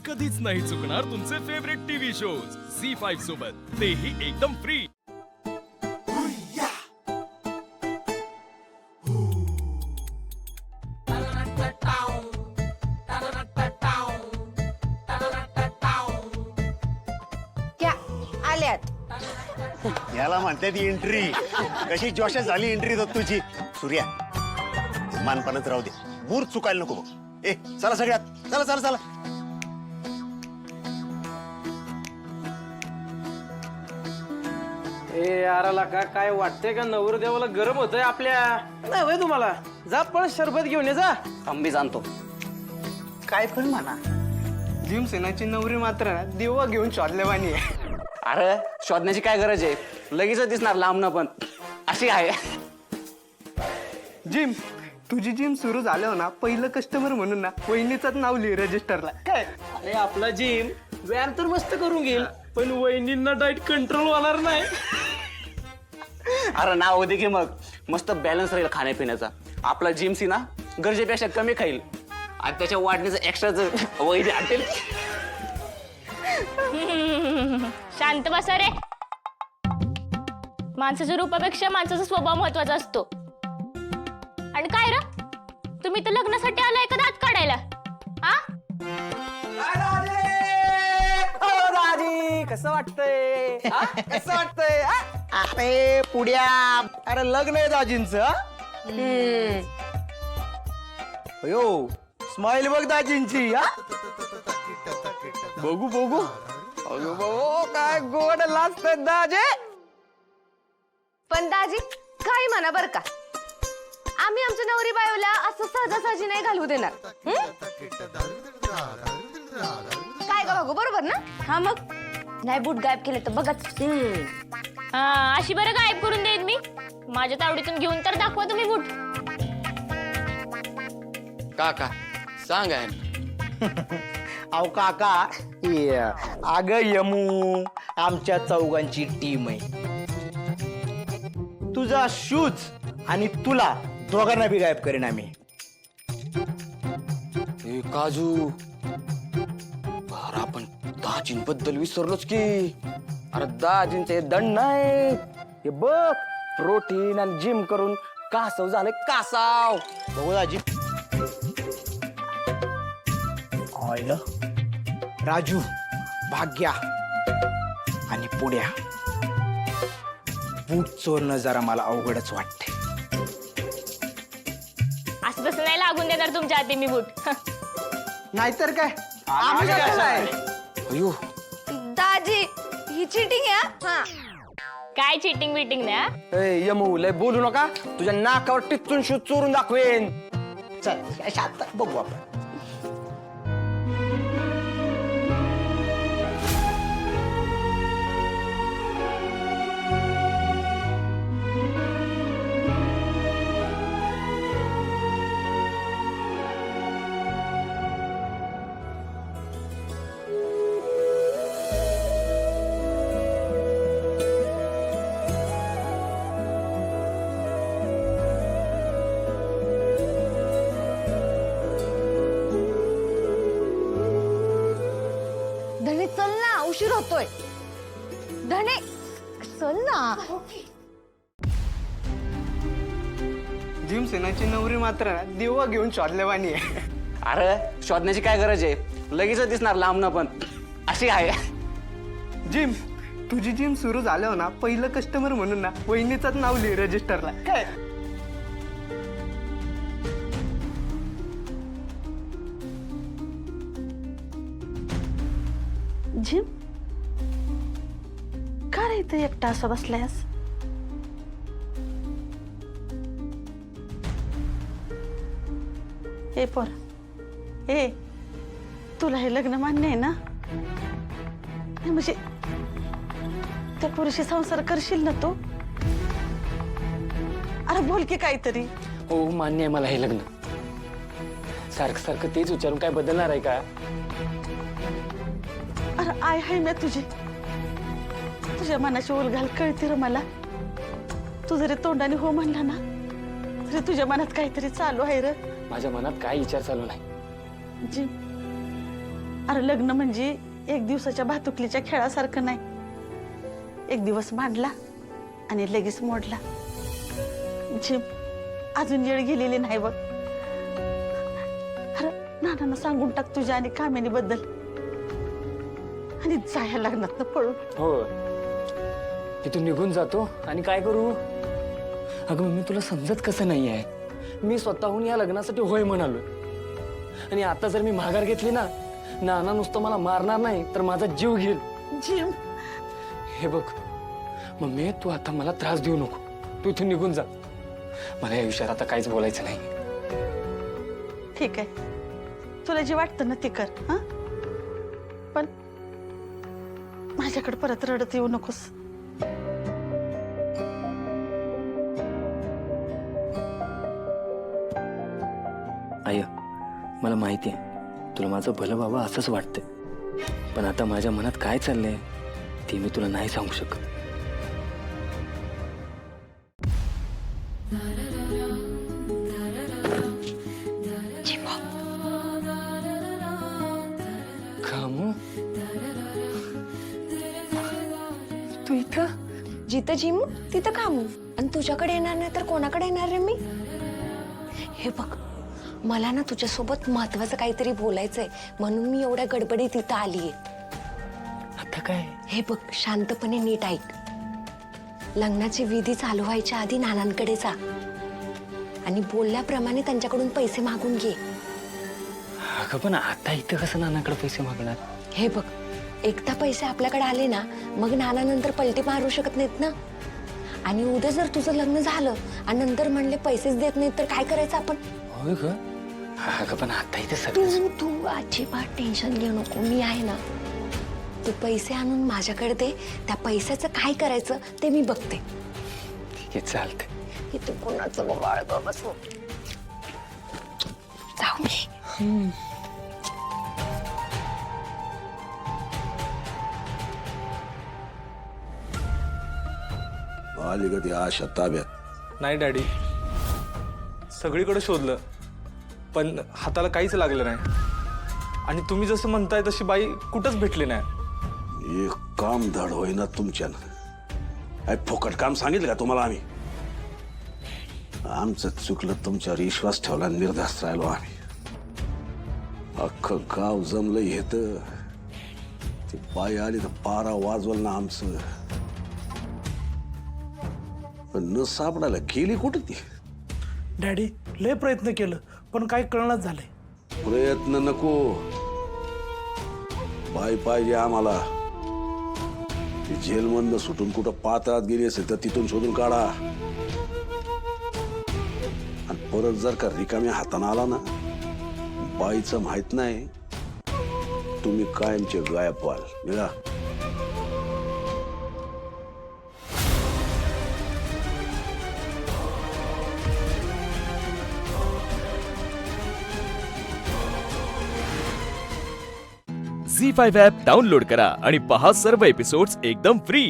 कधीच नाही चुकणार तुमचे फेवरेट टीव्ही शोज झी5 सोबत, तेही एकदम फ्री। याला म्हणतात एंट्री। कशी जोशात झाली एंट्री तर तुझी। सूर्या मानपणच राहू दे, मूर चुकायला नको बघ। ए चला सगळ्यात, चला चला चला। ए याराला काय वाटतंय का नवरदेवाला गरम होतंय आपल्या? नाही वय तुम्हाला, जा पण शरबत घेऊन ये जा। आंबी जाणतो काय पण म्हणा, जिम सेनाची नवरी मात्र ना दिवा घेऊन शोधलेवानी आहे। अरे शोधण्याची काय गरज आहे, लगेच दिसणार लांबनं पण अशी आहे। जिम तुझी जिम सुरू झाल्यावर ना पहिलं कस्टमर म्हणून ना वहिनीचंच नाव लिहि रजिस्टरला। काय अरे आपला जिम व्यायाम तर मस्त करून घेईल, पण वहिनींना डाएट कंट्रोल होणार नाही। अरे नाव होते की मग मस्त बॅलन्स राहील खाण्यापिण्याचा। आपला जिम सी ना गरजेपेक्षा कमी खाईल आणि त्याच्या वाढण्याचं एक्स्ट्राच वैद्य आणतील। शांत बसा रे। माणसाच्या रूपापेक्षा माणसाचा स्वभाव महत्वाचा असतो। आणि काय रे, तुम्ही तर लग्नासाठी आलाय का दात काढायला? हा दादी कसं वाटतंय? कसं वाटतंय? अरे पुड्या, अरे लग्न आहे दाजींचं। अयो स्माइल बघ दाजींची। बघू बघू, अगं बाबा काय गोड लाजतंय दाजे। पण दाजी काही म्हणा बर का, आम्ही आमच्या नवरी बायोला असं सहजासहजी नाही घालवू देणार। काय का बघू, बरोबर ना? हा मग नाही बूट गायब केले तर बघच। हा अशी बरं गायब करून देईन मी। माझ्या तावडीतून घेऊन तर दाखवा तुम्ही बूट। काका सांगा। अहो काका, अग यमू आमच्या चौघांची टीम आहे। तुझा शूज आणि तुला दोघांना बी गायब करेन आम्ही। ए काजू, अरे आपण दाजींबद्दल विसरलोच की। अरे दाजींचे दंड नाही, हे बघ प्रोटीन आणि जिम करून कासव झाले कासाव। बघू दाजी, ऑइल राजू, भाग्या आणि पुड्या बूट चोरणं जरा मला अवघडच वाटते। असं तसं नाही लागून देणार तुमच्या हाती मी बूट। नाहीतर काय, आम्ही कसं नाही। अयो दाजी ही चिटिंग आहे हा। काय चिटिंग बिटिंग ना? ए यमू लय बोलू नका, तुझ्या नाकावर टिचून शूज चोरून दाखवेन। चल काय शांत बघू आपण। धने चल ना, उशीर होतोय। धने चल ना। जिम सेनाची नवरी मात्र ना दिवा घेऊन शोधलेवानी आहे। अरे शोधण्याची काय गरज आहे, लगेच दिसणार लांबनं पण अशी आहे। जिम तुझी जिम सुरू झाल्यावर ना पहिलं कस्टमर म्हणून ना वहिनीचंच नाव लिहि रजिस्टरला। काय जिम का रे इथे एकटा असं बसलायस? ए पोर, ए तुला हे लग्न मान्य आहे ना? नाही म्हणजे त्या पुरुषी संसार करशील ना तू? अरे बोल की काहीतरी। हो मान्य आहे मला हे लग्न। सारखं सारखं तेच विचारून काय बदलणार आहे का? अरे आय हाय मी तुझी, तुझ्या मनाची उलघाल कळते रे मला। तू जरी तोंडाने हो म्हणला ना तरी तुझ्या मनात काहीतरी चालू आहे रे। माझ्या मनात काय विचार चालू नाही। जी अरे लग्न म्हणजे एक दिवसाच्या भातुकलीच्या खेळासारखं नाही. एक दिवस मांडला आणि लगेच मोडला. जिम अजून येळ गेलेली नाही बघ. अरे नानांना सांगून टाक तुझ्या आणि कामिनी बद्दल आणि जाया लग्नात पळून. हो, इथून निघून जातो आणि काय करू? अगं मम्मी, तुला समजत कसं नाही आहे? मी स्वतःहून या लग्नासाठी होय म्हणालोय. आणि आता जर मी माघार घेतली ना, नाना नुसतं मला मारणार नाही तर माझा जीव घेईल. जिम हे बघ मम्मी, तू आता मला त्रास देऊ नको. तू इथून निघून जा. मला या विषयात आता काहीच बोलायचं नाही. ठीक आहे, तुला जे वाटतं ना ते कर. हा, पण माझ्याकडे परत रडत येऊ नकोस. आय, मला माहिती आहे तुला माझं भलं व्हावं असंच वाटतंय, पण आता माझ्या मनात काय चाललंय ते मी तुला नाही सांगू शकत. कामू, तू इथं? जिथं जिमू तिथं कामू. आणि तुझ्याकडे येणार नाही तर कोणाकडे येणार रे मी? हे बघ, मला ना तुझ्यासोबत महत्वाचं काहीतरी बोलायचंय म्हणून मी एवढ्या गडबडीत इथं आलीये. आता काय? हे बघ, शांतपणे नीट ऐक. लग्नाची विधी चालू व्हायच्या आधी नानांकडे जा आणि बोलल्याप्रमाणे त्यांच्याकडून पैसे मागून घे. अगं पण आता इथं कसं नानाकडे पैसे मागणार? हे बघ, एकदा पैसे आपल्याकडे आले ना, मग नाना नंतर पलटी मारू शकत नाहीत ना. आणि उद्या जर तुझं लग्न झालं आणि नंतर म्हणले पैसेच देत नाहीत तर काय करायचं आपण? होय ग. अगं पण आता इथे सगळं. तू अजिबात टेन्शन घेऊ नको, मी आहे ना. तू पैसे आणून माझ्याकडे दे, त्या पैशाचं काय करायचं ते मी बघते. ठीक आहे, चालतंय. की तू कोणाचं बाळ बसू. जाऊ मी. आली कधी आशा ताब्यात? नाही डॅडी, सगळीकडे शोधलं पण हाताला काहीच लागलं नाही. आणि तुम्ही जसं म्हणताय तशी बाई कुठंच भेटली नाही. एक काम धड होईना तुमच्यानं. काय फुकट काम सांगितलं का तुम्हाला आम्ही? आमचं चुकलं, तुमच्यावर विश्वास ठेवला, निर्धास्त राहिलो आम्ही. अख्खं गाव जमलं येत. ती बाई आली तर पारा वाजवल ना आमचं. पण न सापडायला गेली कुठं ती? डॅडी, लय प्रयत्न केलं पण काही कळणच झालंय. प्रयत्न नको, बाई पाहिजे आम्हाला. ती जेलमधनं सुटून कुठं पात्रात गेली असेल तर तिथून शोधून काढा. आणि परत जर का रिकाम्या हाताने आला ना, बाईचं माहित नाही, तुम्ही कायमचे गायब व्हाल. निघा. झी5 ॲप डाउनलोड करा आणि पहा सर्व एपिसोड्स एकदम फ्री.